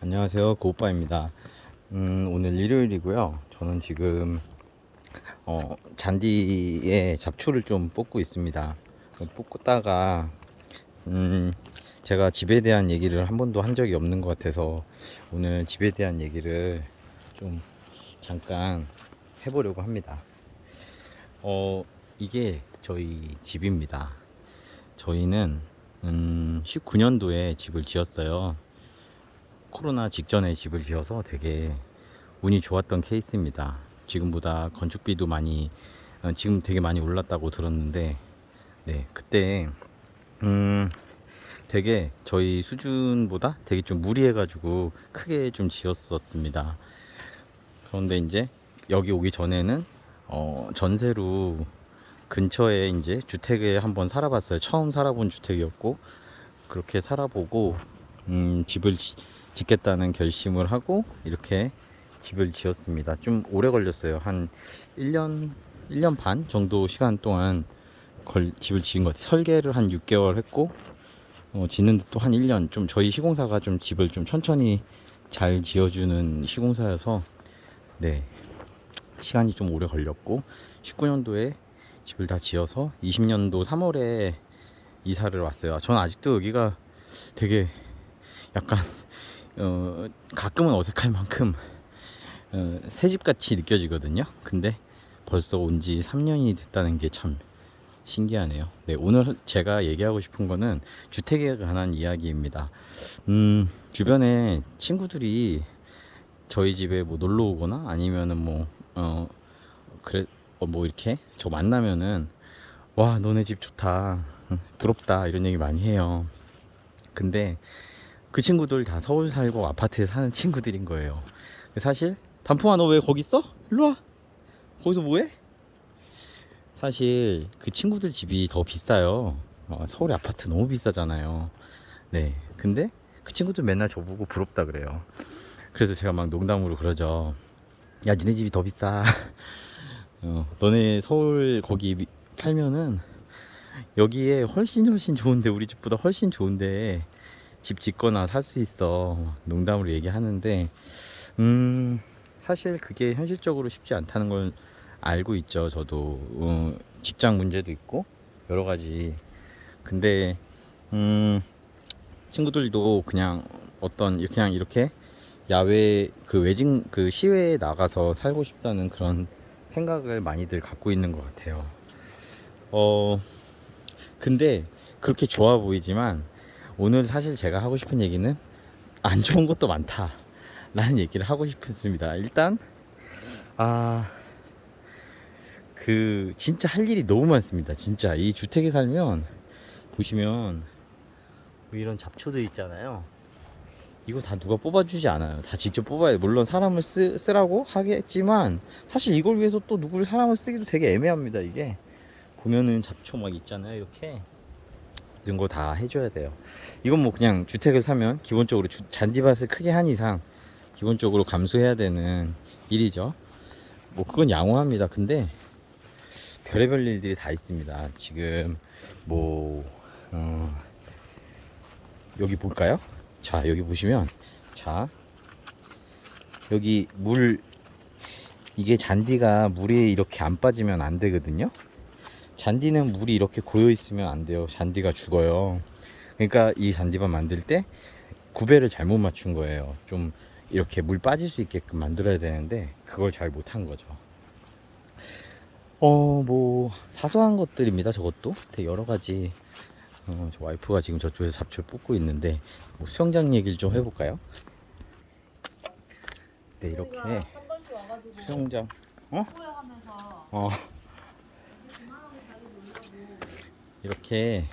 안녕하세요, 고오빠입니다. 오늘 일요일이고요. 저는 지금 잔디에 잡초를 좀 뽑고 있습니다. 뽑다가 제가 집에 대한 얘기를 한 번도 한 적이 없는 것 같아서 오늘 집에 대한 얘기를 좀 잠깐 해보려고 합니다. 이게 저희 집입니다. 저희는 19년도에 집을 지었어요. 코로나 직전에 집을 지어서 되게 운이 좋았던 케이스입니다. 지금보다 건축비도 지금 되게 많이 올랐다고 들었는데, 네, 그때, 되게 저희 수준보다 되게 좀 무리해가지고 크게 좀 지었었습니다. 그런데 이제 여기 오기 전에는, 전세로 근처에 이제 주택에 한번 살아봤어요. 처음 살아본 주택이었고, 그렇게 살아보고, 집을 짓겠다는 결심을 하고, 이렇게 집을 지었습니다. 좀 오래 걸렸어요. 한 1년, 1년 반 정도 시간 동안 집을 지은 것 같아요. 설계를 한 6개월 했고, 짓는데 또 한 1년. 좀 저희 시공사가 좀 집을 좀 천천히 잘 지어주는 시공사여서, 네, 시간이 좀 오래 걸렸고, 19년도에 집을 다 지어서 20년도 3월에 이사를 왔어요. 저는 아직도 여기가 되게 약간, 가끔은 어색할 만큼 새집 같이 느껴지거든요. 근데 벌써 온 지 3년이 됐다는 게 참 신기하네요. 네, 오늘 제가 얘기하고 싶은 거는 주택에 관한 이야기입니다. 주변에 친구들이 저희 집에 뭐 놀러 오거나 아니면은 그래, 뭐 이렇게 저 만나면은 와, 너네 집 좋다. 부럽다. 이런 얘기 많이 해요. 근데 그 친구들 다 서울 살고 아파트에 사는 친구들인 거예요. 사실 단풍아, 너 왜 거기 있어? 일로 와. 거기서 뭐해? 사실 그 친구들 집이 더 비싸요. 서울의 아파트 너무 비싸잖아요. 네. 근데 그 친구들 맨날 저보고 부럽다 그래요. 그래서 제가 막 농담으로 그러죠. 야, 니네 집이 더 비싸. 너네 서울 거기 팔면은 여기에 훨씬 좋은데, 우리 집보다 훨씬 좋은데 집 짓거나 살 수 있어. 농담으로 얘기하는데, 사실 그게 현실적으로 쉽지 않다는 걸 알고 있죠. 저도 직장 문제도 있고 여러 가지. 근데 친구들도 그냥 이렇게 야외 그 외진 그 시외에 나가서 살고 싶다는 그런 생각을 많이들 갖고 있는 것 같아요. 어 근데 그렇게 좋아 보이지만 오늘 사실 제가 하고 싶은 얘기는 안 좋은 것도 많다라는 얘기를 하고 싶습니다. 일단 아 진짜 할 일이 너무 많습니다. 진짜 이 주택에 살면 보시면 뭐 이런 잡초들 있잖아요. 이거 다 누가 뽑아주지 않아요. 다 직접 뽑아야 돼. 물론 사람을 쓰라고 하겠지만 사실 이걸 위해서 또 누구를 사람을 쓰기도 되게 애매합니다. 이게 보면은 잡초 막 있잖아요. 이렇게 이런 거 다 해줘야 돼요. 이건 뭐 그냥 주택을 사면 기본적으로 잔디밭을 크게 한 이상 기본적으로 감수해야 되는 일이죠. 뭐 그건 양호합니다. 근데 별의별 일들이 다 있습니다. 지금 뭐 여기 볼까요? 자, 여기 보시면, 자, 여기 이게 잔디가 물이 이렇게 안 빠지면 안 되거든요. 잔디는 물이 이렇게 고여 있으면 안 돼요. 잔디가 죽어요. 그러니까 이 잔디만 만들 때 구배를 잘못 맞춘 거예요. 좀 이렇게 물 빠질 수 있게끔 만들어야 되는데 그걸 잘 못한 거죠. 뭐 사소한 것들입니다. 저것도 되게 여러 가지. 저 와이프가 지금 저쪽에서 잡초 뽑고 있는데 뭐 수영장 얘기를 좀 해볼까요? 네, 이렇게 한 번씩 와가지고 수영장. 어? 후회하면서 어, 그만하고 자기 놀라고. 이렇게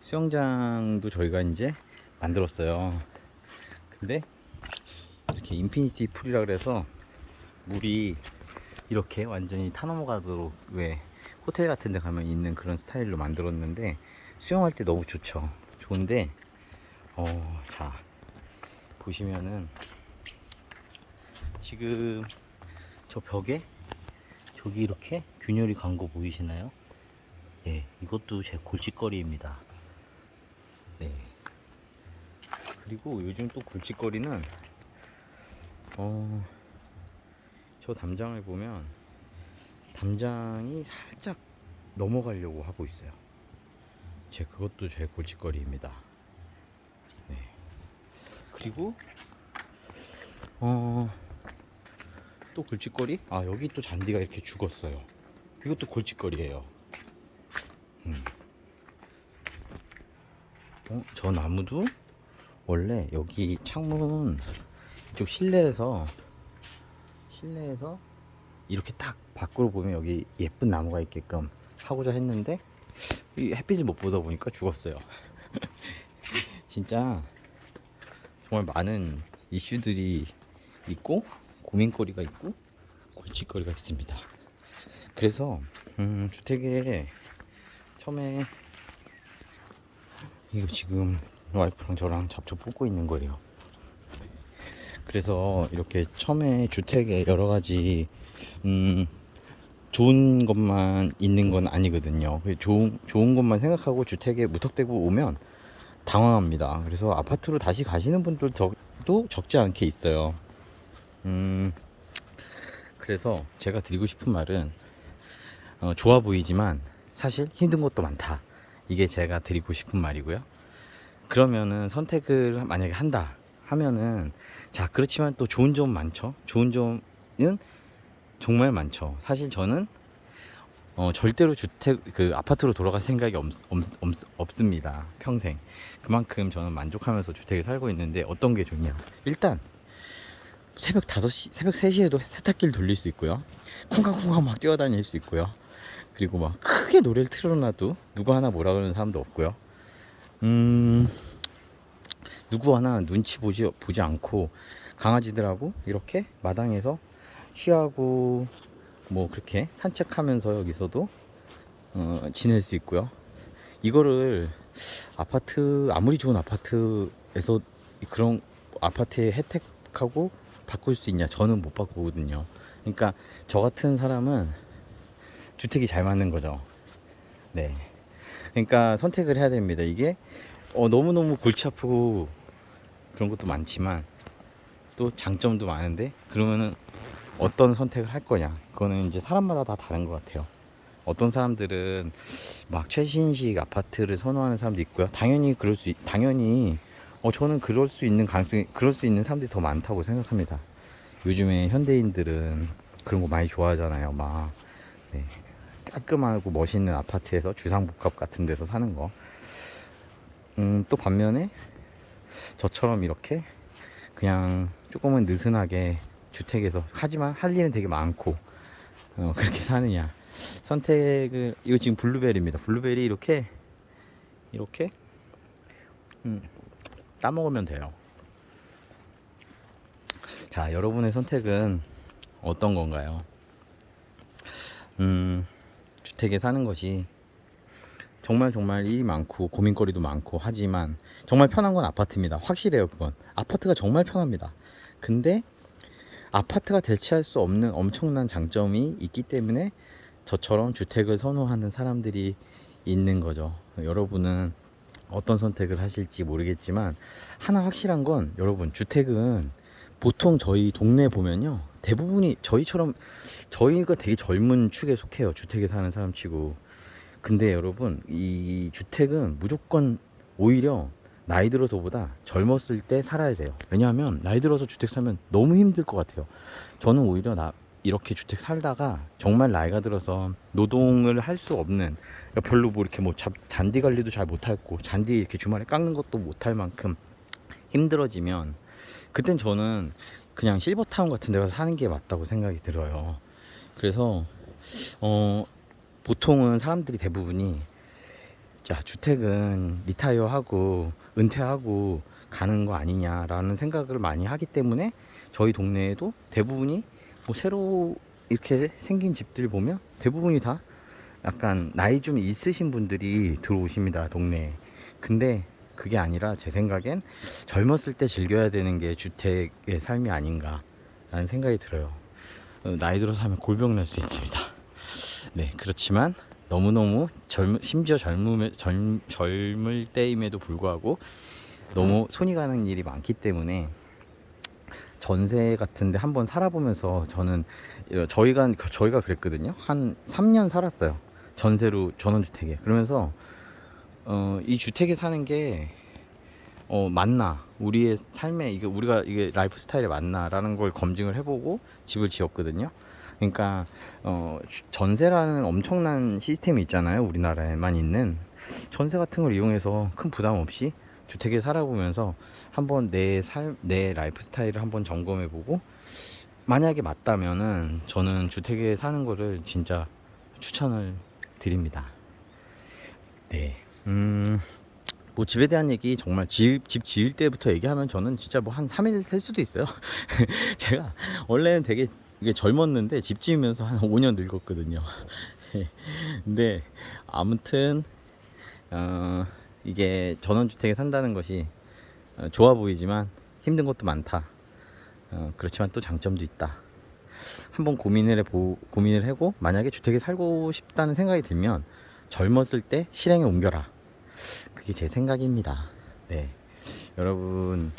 수영장도 저희가 이제 만들었어요. 근데 이렇게 인피니티 풀이라 그래서 물이 이렇게 완전히 타 넘어가도록, 왜 호텔 같은 데 가면 있는 그런 스타일로 만들었는데 수영할 때 너무 좋죠. 좋은데 자, 보시면은 지금 저 벽에 저기 이렇게 균열이 간 거 보이시나요? 예, 이것도 제 골칫거리입니다. 네. 그리고 요즘 또 골칫거리는 저 담장을 보면 담장이 살짝 넘어가려고 하고 있어요. 그것도 제 골칫거리입니다. 네. 그리고 또 골칫거리? 여기 또 잔디가 이렇게 죽었어요. 이것도 골칫거리예요. 저 나무도 원래 여기 창문 이쪽 실내에서 이렇게 딱 밖으로 보면 여기 예쁜 나무가 있게끔 하고자 했는데 이 햇빛을 못 보다 보니까 죽었어요. 진짜 정말 많은 이슈들이 있고 고민거리가 있고 골칫거리가 있습니다. 그래서 주택에 처음에 이거 지금 와이프랑 저랑 잡초 뽑고 있는 거예요. 그래서 이렇게 처음에 주택에 여러 가지 좋은 것만 있는 건 아니거든요. 좋은 것만 생각하고 주택에 무턱대고 오면 당황합니다. 그래서 아파트로 다시 가시는 분들도 적지 않게 있어요. 그래서 제가 드리고 싶은 말은 좋아 보이지만 사실 힘든 것도 많다. 이게 제가 드리고 싶은 말이고요. 그러면은 선택을 만약에 한다 하면은 자, 그렇지만 또 좋은 점은 많죠. 좋은 점은 정말 많죠. 사실 저는 절대로 아파트로 돌아갈 생각이 없습니다. 평생. 그만큼 저는 만족하면서 주택에 살고 있는데 어떤 게 좋냐. 일단 새벽 5시, 새벽 3시에도 세탁기를 돌릴 수 있고요. 쿵쾅쿵쾅 막 뛰어다닐 수 있고요. 그리고 막 크게 노래를 틀어놔도 누구 하나 뭐라 그러는 사람도 없고요. 누구 하나 눈치 보지 않고 강아지들하고 이렇게 마당에서 쉬하고 뭐 그렇게 산책하면서 여기서도 지낼 수 있고요. 이거를 아무리 좋은 아파트에서 그런 아파트의 혜택하고 바꿀 수 있냐? 저는 못 바꾸거든요. 그러니까 저 같은 사람은 주택이 잘 맞는 거죠. 네. 그러니까 선택을 해야 됩니다. 이게 너무너무 골치 아프고 그런 것도 많지만 또 장점도 많은데, 그러면은 어떤 선택을 할 거냐, 그거는 이제 사람마다 다 다른 것 같아요. 어떤 사람들은 막 최신식 아파트를 선호하는 사람도 있고요. 당연히 저는 그럴 수 있는 사람들이 더 많다고 생각합니다. 요즘에 현대인들은 그런 거 많이 좋아하잖아요. 막 네. 깔끔하고 멋있는 아파트에서 주상복합 같은 데서 사는 거. 또 반면에 저처럼 이렇게 그냥 조금은 느슨하게 주택에서, 하지만 할 일은 되게 많고 그렇게 사느냐. 이거 지금 블루베리입니다. 블루베리 이렇게 따먹으면 돼요. 자, 여러분의 선택은 어떤 건가요? 주택에 사는 것이 정말 일이 많고 고민거리도 많고 하지만 정말 편한 건 아파트입니다. 확실해요. 그건 아파트가 정말 편합니다. 근데 아파트가 대체할 수 없는 엄청난 장점이 있기 때문에 저처럼 주택을 선호하는 사람들이 있는 거죠. 여러분은 어떤 선택을 하실지 모르겠지만 하나 확실한 건, 여러분, 주택은 보통 저희 동네 보면요, 대부분이 저희가 되게 젊은 축에 속해요. 주택에 사는 사람 치고. 근데 여러분, 이 주택은 무조건 오히려 나이 들어서보다 젊었을 때 살아야 돼요. 왜냐하면 나이 들어서 주택 살면 너무 힘들 것 같아요. 저는 오히려 이렇게 주택 살다가 정말 나이가 들어서 노동을 할 수 없는, 그러니까 별로 뭐 이렇게 잔디 관리도 잘 못하고 잔디 이렇게 주말에 깎는 것도 못할 만큼 힘들어지면, 그땐 저는 그냥 실버타운 같은 데 가서 사는 게 맞다고 생각이 들어요. 그래서 보통은 사람들이 대부분이, 자, 주택은 리타이어하고 은퇴하고 가는 거 아니냐라는 생각을 많이 하기 때문에 저희 동네에도 대부분이 뭐 새로 이렇게 생긴 집들 보면 대부분이 다 약간 나이 좀 있으신 분들이 들어오십니다, 동네에. 근데 그게 아니라 제 생각엔 젊었을 때 즐겨야 되는 게 주택의 삶이 아닌가 라는 생각이 들어요. 나이 들어서 하면 골병 날 수 있습니다. 네, 그렇지만 심지어 젊을 때임에도 불구하고 너무 손이 가는 일이 많기 때문에 전세 같은데 한번 살아보면서 저는 저희가 그랬거든요. 한 3년 살았어요. 전세로 전원주택에. 그러면서 이 주택에 사는 게 맞나, 우리의 삶에 이게 우리가 이게 라이프 스타일에 맞나라는 걸 검증을 해보고 집을 지었거든요. 그러니까 전세라는 엄청난 시스템이 있잖아요. 우리나라에만 있는 전세 같은 걸 이용해서 큰 부담 없이 주택에 살아보면서 한번 내 라이프 스타일을 한번 점검해보고 만약에 맞다면은 저는 주택에 사는 거를 진짜 추천을 드립니다. 네. 뭐 집에 대한 얘기 정말 집 지을 때부터 얘기하면 저는 진짜 뭐 한 3일 셀 수도 있어요. 제가 원래는 되게 이게 젊었는데 집 지으면서 한 5년 늙었거든요. 근데 아무튼 이게 전원주택에 산다는 것이 좋아 보이지만 힘든 것도 많다. 그렇지만 또 장점도 있다. 한번 고민을 하고 만약에 주택에 살고 싶다는 생각이 들면 젊었을 때 실행에 옮겨라. 그게 제 생각입니다. 네. 여러분,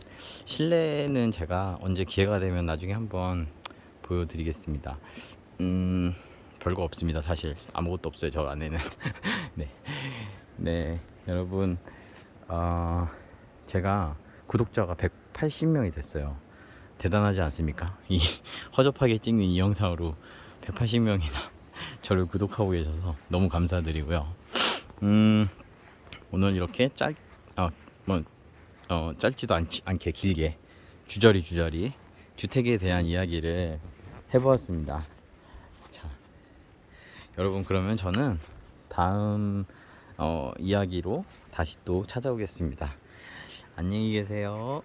실내는 제가 언제 기회가 되면 나중에 한번 보여드리겠습니다. 별거 없습니다. 사실 아무것도 없어요. 저 안에는. 네. 네. 여러분, 제가 구독자가 180명이 됐어요. 대단하지 않습니까? 이 허접하게 찍는 이 영상으로 180명이나 저를 구독하고 계셔서 너무 감사드리고요. 오늘 이렇게 짧지도 않게 길게 주저리 주택에 대한 이야기를 해보았습니다. 자, 여러분, 그러면 저는 다음 이야기로 다시 또 찾아오겠습니다. 안녕히 계세요.